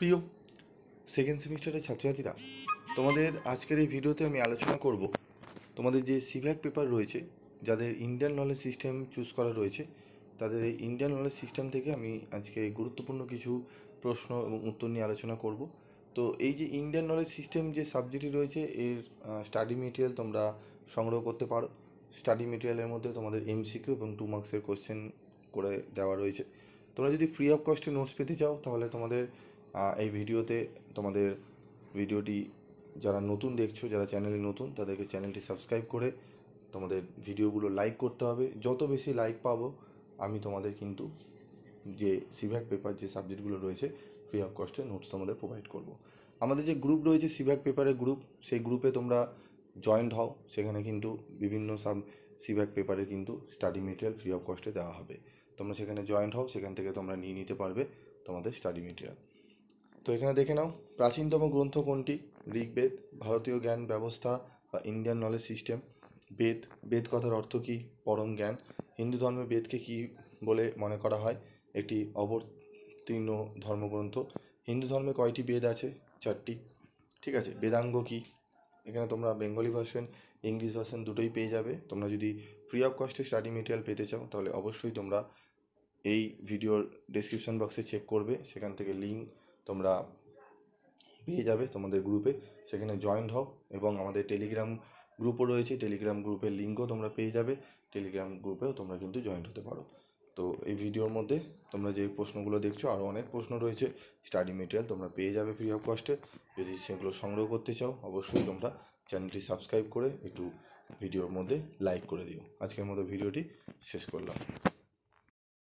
প্রিয় সেকেন্ড সেমিস্টারের ছাত্রছাত্রীরা, তোমাদের আজকের এই ভিডিওতে আমি আলোচনা করব তোমাদের যে সিভ্যাক পেপার রয়েছে, যাদের ইন্ডিয়ান নলেজ সিস্টেম চুজ করা রয়েছে, তাদের এই ইন্ডিয়ান নলেজ সিস্টেম থেকে আমি আজকে গুরুত্বপূর্ণ কিছু প্রশ্ন এবং উত্তর নিয়ে আলোচনা করব। তো এই যে ইন্ডিয়ান নলেজ সিস্টেম যে সাবজেক্টটি রয়েছে, এর স্টাডি মেটেরিয়াল তোমরা সংগ্রহ করতে পারো। স্টাডি মেটেরিয়ালের মধ্যে তোমাদের এমসিকিউ এবং 2 মার্কসের কোশ্চেন করে দেওয়া রয়েছে। তোমরা যদি ফ্রি অফ কস্টে নোটস পেতে চাও, তাহলে তোমাদের এই ভিডিওটি যারা নতুন দেখছো, যারা চ্যানেলে নতুন, তাদেরকে চ্যানেলটি সাবস্ক্রাইব করে তোমাদের ভিডিওগুলো লাইক করতে হবে। যত বেশি লাইক পাবো, আমি তোমাদের কিন্তু যে সিভ্যাক পেপার যে সাবজেক্টগুলো রয়েছে ফ্রি অফ কস্টে নোটস তোমাদের প্রোভাইড করব। আমাদের যে গ্রুপ রয়েছে সিভ্যাক পেপারের গ্রুপ, সেই গ্রুপে তোমরা জয়েন্ট হও। সেখানে কিন্তু বিভিন্ন সিভ্যাক পেপারের কিন্তু স্টাডি মেটেরিয়াল ফ্রি অফ কস্টে দেওয়া হবে। তোমরা সেখানে জয়েন্ট হও, সেখান থেকে তোমরা নিয়ে নিতে পারবে তোমাদের স্টাডি মেটেরিয়াল। তো এখানে দেখে নাও, প্রাচীনতম গ্রন্থ কোনটি? ঋগ্বেদ। ভারতীয় জ্ঞান ব্যবস্থা বা ইন্ডিয়ান নলেজ সিস্টেম। বেদ। বেদ কথার অর্থ কী? পরম জ্ঞান। হিন্দু ধর্মে বেদকে কী বলে মনে করা হয়? একটি অবতীর্ণ ধর্মগ্রন্থ। হিন্দু ধর্মে কয়টি বেদ আছে? 4টি। ঠিক আছে। বেদাঙ্গ কী? এখানে তোমরা বেঙ্গলি ভার্সন, ইংলিশ ভার্সন দুটোই পেয়ে যাবে। তোমরা যদি ফ্রি অফ কস্টে স্টাডি মেটেরিয়াল পেতে চাও, তাহলে অবশ্যই তোমরা এই ভিডিওর ডেসক্রিপশন বক্সে চেক করবে, সেখান থেকে লিঙ্ক তোমরা পেয়ে যাবে তোমাদের গ্রুপে। সেখানে জয়েন্ট হও এবং আমাদের টেলিগ্রাম গ্রুপও রয়েছে, টেলিগ্রাম গ্রুপের লিঙ্কও তোমরা পেয়ে যাবে। টেলিগ্রাম গ্রুপেও তোমরা কিন্তু জয়েন্ট হতে পারো। তো এই ভিডিওর মধ্যে তোমরা যে প্রশ্নগুলো দেখছো, আরও অনেক প্রশ্ন রয়েছে। স্টাডি মেটেরিয়াল তোমরা পেয়ে যাবে ফ্রি অফ কস্টে। যদি সেগুলো সংগ্রহ করতে চাও, অবশ্যই তোমরা চ্যানেলটি সাবস্ক্রাইব করে একটু ভিডিওর মধ্যে লাইক করে দিও। আজকের মতো ভিডিওটি শেষ করলাম।